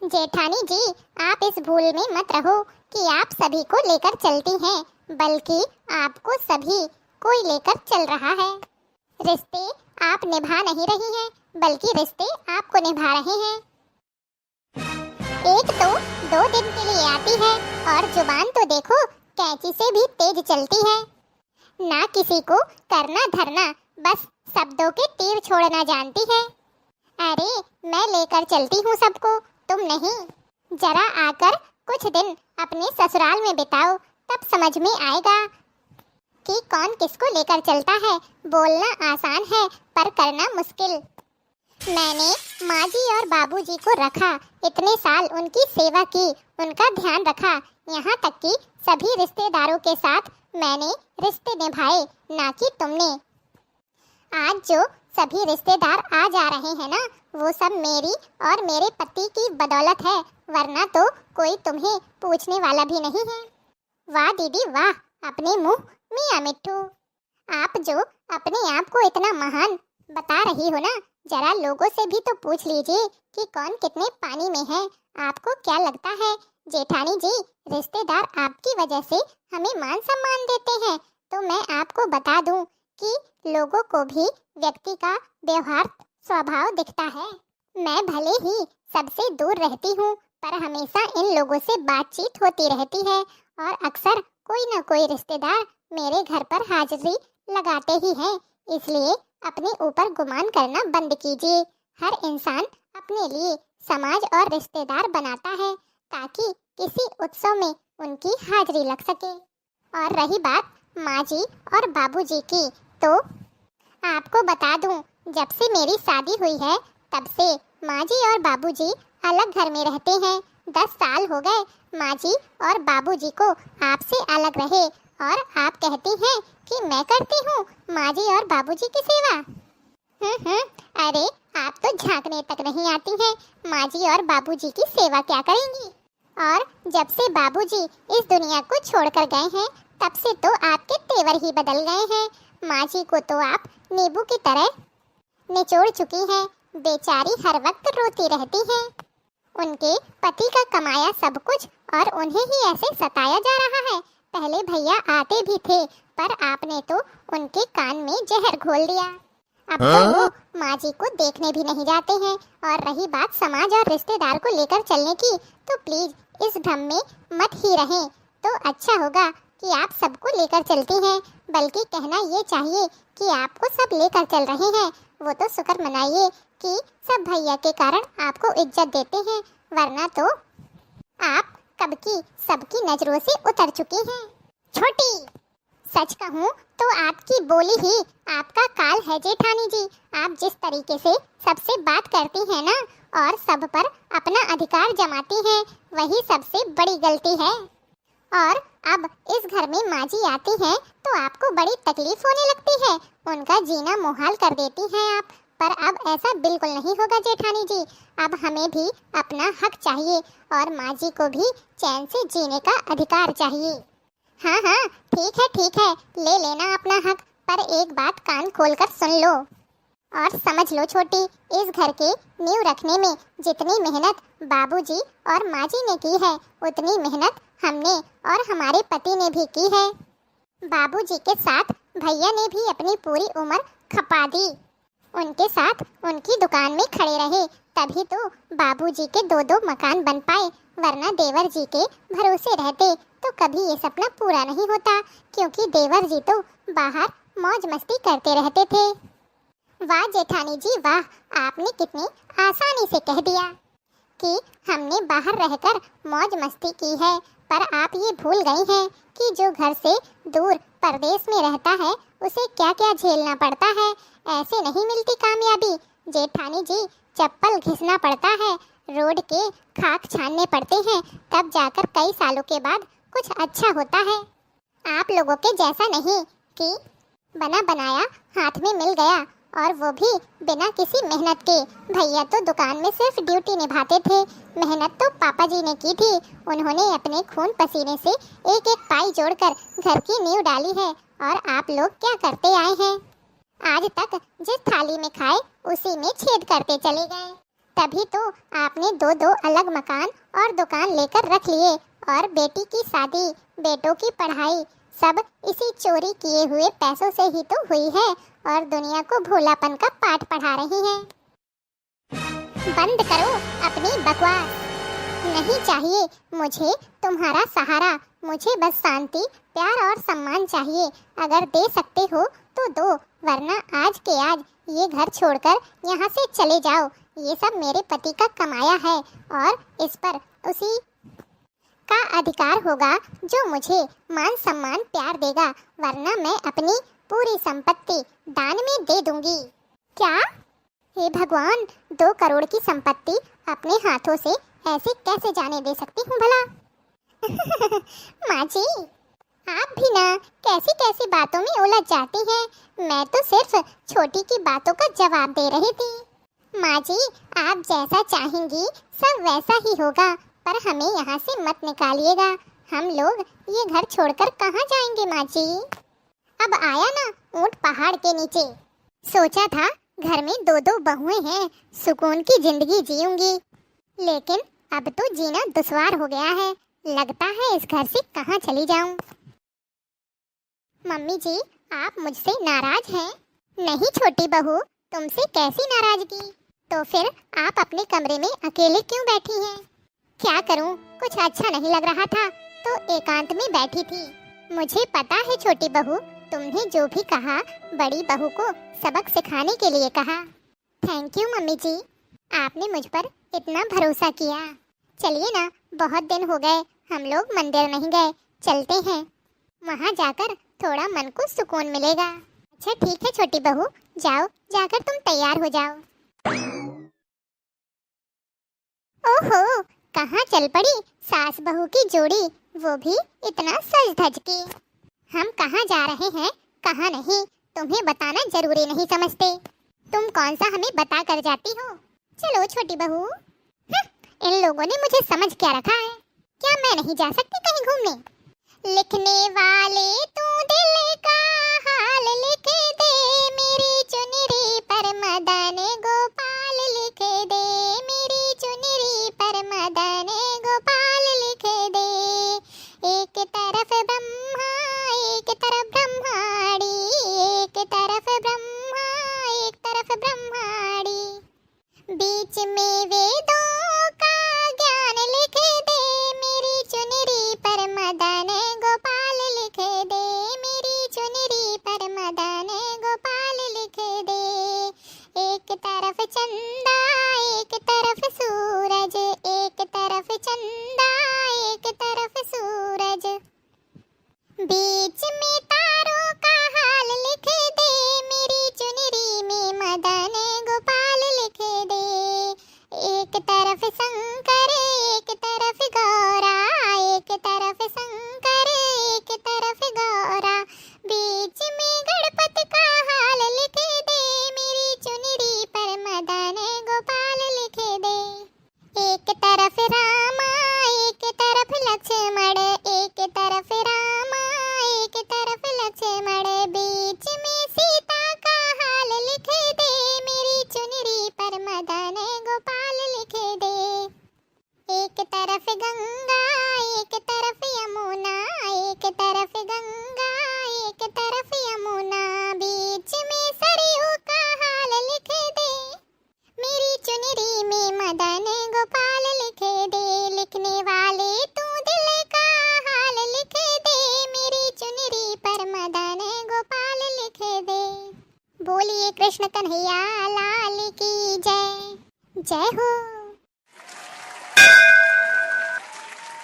जेठानी जी, आप इस भूल में मत रहो कि आप सभी को लेकर चलती हैं, बल्कि आपको सभी कोई लेकर चल रहा है। रिश्ते आप निभा नहीं रही हैं, बल्कि रिश्ते आपको निभा रहे हैं। एक तो 2 दिन के लिए आती है और जुबान तो देखो कैंची से भी तेज चलती है। ना किसी को करना धरना, बस शब्दों के तीर छोड़ना जानती है। अरे मैं लेकर चलती हूँ सबको, तुम नहीं। जरा आकर कुछ दिन अपने ससुराल में बिताओ, तब समझ में आएगा कि कौन किसको लेकर चलता है। बोलना आसान है पर करना मुश्किल। मैंने माँ जी और बाबू जी को रखा, इतने साल उनकी सेवा की, उनका ध्यान रखा, यहाँ तक कि सभी रिश्तेदारों के साथ मैंने रिश्ते निभाए, ना कि तुमने। आज जो सभी रिश्तेदार आ जा रहे हैं ना, वो सब मेरी और मेरे पति की बदौलत है, वरना तो कोई तुम्हें पूछने वाला भी नहीं है। वाह दीदी वाह, अपने मुंह मियां मिट्ठू। आप जो अपने आप को इतना महान बता रही हो ना, जरा लोगों से भी तो पूछ लीजिए कि कौन कितने पानी में है। आपको क्या लगता है जेठानी जी, रिश्तेदार आपकी वजह से हमें मान सम्मान देते हैं? तो मैं आपको बता दूं कि लोगों को भी व्यक्ति का व्यवहार स्वभाव दिखता है। मैं भले ही सबसे दूर रहती हूँ, पर हमेशा इन लोगों से बातचीत होती रहती है और अक्सर कोई न कोई रिश्तेदार मेरे घर पर हाजिरी लगाते ही हैं। इसलिए अपने ऊपर गुमान करना बंद कीजिए। हर इंसान अपने लिए समाज और रिश्तेदार बनाता है ताकि किसी उत्सव में उनकी हाजिरी लग सके। और रही बात माँ जी और बाबू जी की, तो आपको बता दूं, जब से मेरी शादी हुई है तब से माँ जी और बाबू जी अलग घर में रहते हैं। 10 साल हो गए माँ जी और बाबू जी को आपसे अलग रहे, और आप कहती हैं कि मैं करती हूँ माँ जी और बाबू जी की सेवा। अरे आप तो झांकने तक नहीं आती हैं, माँ जी और बाबू जी की सेवा क्या करेंगी? और जब से बाबू जी इस दुनिया को छोड़कर गए हैं, तब से तो आपके तेवर ही बदल गए हैं। माँ जी को तो आप नींबू की तरह निचोड़ चुकी हैं, बेचारी हर वक्त रोती रहती हैं। उनके पति का कमाया सब कुछ और उन्हें ही ऐसे सताया जा रहा है। पहले भैया आते भी थे, पर आपने तो उनके कान में जहर घोल दिया। अब तो वो माँ जी को देखने भी नहीं जाते हैं। और रही बात समाज और रिश्तेदार को लेकर चलने की, तो प्लीज इस भ्रम में मत ही रहें, तो अच्छा होगा कि आप सबको लेकर चलती हैं। बल्कि कहना ये चाहिए कि आपको सब लेकर चल रहे हैं। वो तो शुक्र मनाइए कि सब भैया के कारण आपको इज्जत देते हैं, वरना तो आप कब की सबकी नजरों से उतर चुकी हैं। छोटी, सच कहूँ तो आपकी बोली ही आपका काल है जेठानी जी। आप जिस तरीके से सबसे बात करती हैं ना, और सब पर अपना अधिकार जमाती हैं, वही सबसे बड़ी गलती है। और अब इस घर में माँ जी आती हैं तो आपको बड़ी तकलीफ होने लगती है, उनका जीना मुहाल कर देती हैं आप। पर अब ऐसा बिल्कुल नहीं होगा जेठानी जी। अब हमें भी अपना हक चाहिए और माँ जी को भी चैन से जीने का अधिकार चाहिए। हाँ हाँ ठीक है, ले लेना अपना हक, पर एक बात कान खोलकर सुन लो और समझ लो छोटी, इस घर के नींव रखने में जितनी मेहनत बाबूजी और माँ जी ने की है, उतनी मेहनत हमने और हमारे पति ने भी की है। बाबूजी के साथ भैया ने भी अपनी पूरी उम्र खपा दी, उनके साथ उनकी दुकान में खड़े रहे, तभी तो बाबूजी के 2-2 मकान बन पाए, वरना देवर जी के भरोसे रहते तो कभी ये सपना पूरा नहीं होता, क्योंकि देवर जी तो बाहर मौज मस्ती करते रहते थे। वाह जेठानी जी वाह, आपने कितनी आसानी से कह दिया कि हमने बाहर रहकर मौज मस्ती की है, पर आप ये भूल गई हैं कि जो घर से दूर परदेश में रहता है उसे क्या क्या झेलना पड़ता है। ऐसे नहीं मिलती कामयाबी जेठानी जी, चप्पल घिसना पड़ता है, रोड के खाक छानने पड़ते हैं, तब जाकर कई सालों के बाद कुछ अच्छा होता है। आप लोगों के जैसा नहीं कि बना बनाया हाथ में मिल गया, और वो भी बिना किसी मेहनत के। भैया तो दुकान में सिर्फ ड्यूटी निभाते थे, मेहनत तो पापा जी ने की थी। उन्होंने अपने खून पसीने से एक एक पाई जोड़कर घर की नींव डाली है, और आप लोग क्या करते आए हैं? आज तक जिस थाली में खाए उसी में छेद करते चले गए। तभी तो आपने दो दो अलग मकान और दुकान लेकर रख लिए, और बेटी की शादी, बेटों की पढ़ाई सब इसी चोरी किए हुए पैसों से ही तो हुई है, और दुनिया को भोलापन का पाठ पढ़ा रही हैं। बंद करो अपनी बकवास। नहीं चाहिए मुझे तुम्हारा सहारा, मुझे बस शांति, प्यार और सम्मान चाहिए। अगर दे सकते हो तो दो, वरना आज के आज ये घर छोड़कर यहाँ से चले जाओ। ये सब मेरे पति का कमाया है और इस पर उसी का अधिकार होगा जो मुझे मान सम्मान प्यार देगा, वरना मैं अपनी पूरी संपत्ति दान में दे दूंगी। क्या? हे भगवान, 2 करोड़ की संपत्ति अपने हाथों से ऐसे कैसे जाने दे सकती हूँ भला? माँ जी, आप भी ना कैसी कैसी बातों में उलझ जाती हैं। मैं तो सिर्फ छोटी की बातों का जवाब दे रही थी। माँ जी, आप जैसा चाहेंगी सब वैसा ही होगा, पर हमें यहाँ से मत निकालिएगा। हम लोग ये घर छोड़कर कहाँ जाएंगे माँ जी? अब आया ना ऊंट पहाड़ के नीचे। सोचा था घर में 2-2 बहुएं हैं, सुकून की जिंदगी जीऊंगी, लेकिन अब तो जीना दुश्वार हो गया है। लगता है इस घर से कहाँ चली जाऊं। मम्मी जी, आप मुझसे नाराज हैं? नहीं छोटी बहू, तुमसे कैसी नाराजगी? तो फिर आप अपने कमरे में अकेले क्यों बैठी हैं? क्या करूं, कुछ अच्छा नहीं लग रहा था तो एकांत में बैठी थी। मुझे पता है छोटी बहू, तुमने जो भी कहा बड़ी बहू को सबक सिखाने के लिए कहा। थैंक यू मम्मी जी, आपने मुझ पर इतना भरोसा किया। चलिए ना, बहुत दिन हो गए हम लोग मंदिर नहीं गए, चलते हैं। वहाँ जाकर थोड़ा मन को सुकून मिलेगा। अच्छा ठीक है छोटी बहू, जाओ, जाकर तुम तैयार हो जाओ। ओहो, कहाँ चल पड़ी सास बहू की जोड़ी, वो भी इतना सज धज के। हम कहाँ जा रहे हैं कहाँ नहीं, तुम्हें बताना जरूरी नहीं समझते। तुम कौन सा हमें बता कर जाती हो। चलो छोटी बहू। इन लोगों ने मुझे समझ क्या रखा है? क्या मैं नहीं जा सकती कहीं घूमने? लिखने वाले तू दिल का हाल लिख दे, मेरी चुनरी पर मदन गोपाल लिख दे, मेरी चुनरी पर मदन गोपाल लिख दे। एक तरफ ब्रह्मा एक तरफ ब्रह्माड़ी, एक तरफ ब्रह्मा एक तरफ ब्रह्माड़ी, बीच में वेदों का ज्ञान लिख दे, मेरी चुनरी पर मदन गोपाल लिख दे, मेरी चुनरी पर मदन गोपाल लिख दे। एक तरफ चंदा एक तरफ सूरज, एक तरफ चंदा एक तरफ सूरज, बीच में तारों का हाल लिख दे, मेरी चुनरी में मदन गोपाल लिख दे। एक तरफ शंकर एक तरफ गौरा, एक तरफ शंकर एक तरफ गौरा, बीच में गणपति का हाल लिख दे, मेरी चुनरी पर मदन गोपाल लिख दे। एक तरफ रामा एक तरफ लक्ष्मण, एक तरफ रामा एक तरफ लक्ष्मण, बीच में सीता का हाल लिख दे, मेरी चुनरी पर मदन गोपाल लिख दे। एक तरफ गंगा एक तरफ यमुना, एक तरफ गंगा एक तरफ यमुना, बीच में सरयू का हाल लिख दे, मेरी चुनरी में मदन गोपाल लिख दे। लिखने वाले तू दिल का हाल लिख दे, मेरी चुनरी पर मदन गोपाल लिख दे। बोलिए कृष्ण कन्हैया लाल की जय। जय हो।